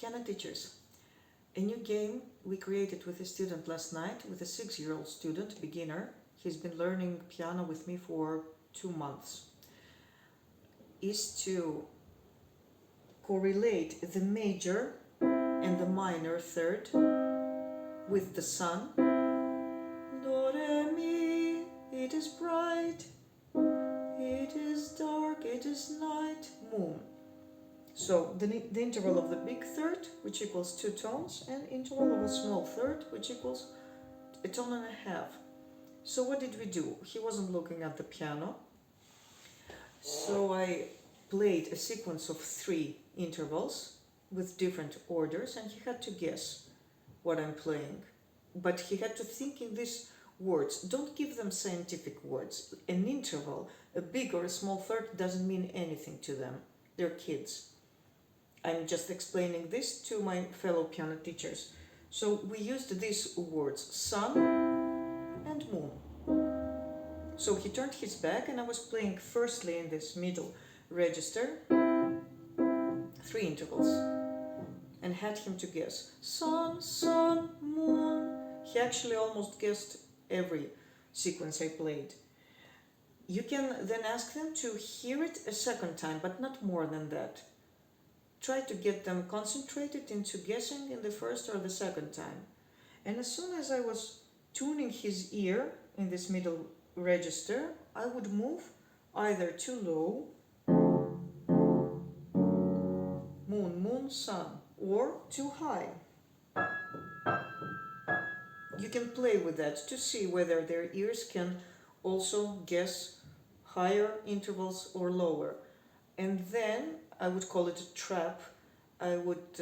Piano teachers, a new game we created with a student last night, with a 6-year-old student, beginner. He's been learning piano with me for 2 months, is to correlate the major and the minor third with the sun. Do, re, mi, it is bright, it is dark, it is night, moon. So the interval of the big third, which equals 2 tones, and interval of a small third, which equals a tone and a half. So what did we do? He wasn't looking at the piano, so I played a sequence of 3 intervals with different orders, and he had to guess what I'm playing. But he had to think in these words. Don't give them scientific words. An interval, a big or a small third, doesn't mean anything to them. They're kids. I'm just explaining this to my fellow piano teachers. So we used these words, sun and moon. So he turned his back, and I was playing firstly in this middle register 3 intervals, and had him to guess sun, sun, moon. He actually almost guessed every sequence I played. You can then ask them to hear it a second time, but not more than that. Try to get them concentrated into guessing in the first or the second time. And as soon as I was tuning his ear in this middle register, I would move either too low, moon, moon, sun, or too high. You can play with that to see whether their ears can also guess higher intervals or lower. And then I would call it a trap. I would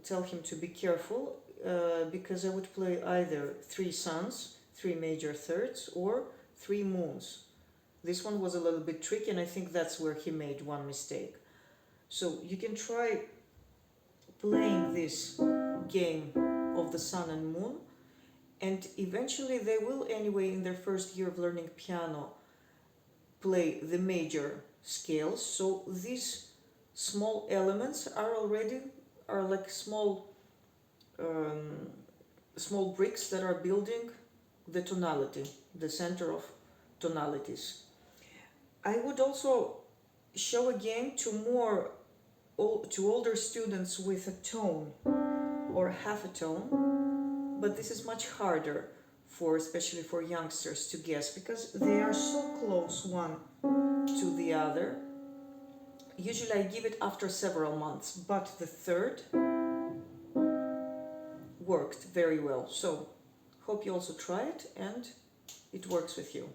tell him to be careful because I would play either 3 suns, 3 major thirds, or 3 moons. This one was a little bit tricky, and I think that's where he made one mistake. So you can try playing this game of the sun and moon, and eventually they will, anyway, in their first year of learning piano, play the major scales. So these small elements are like small bricks that are building the tonality, the center of tonalities. I would also show a game to older students with a tone or half a tone, but this is much harder especially for youngsters to guess, because they are so close one to the other. Usually I give it after several months, but the third worked very well. So hope you also try it and it works with you.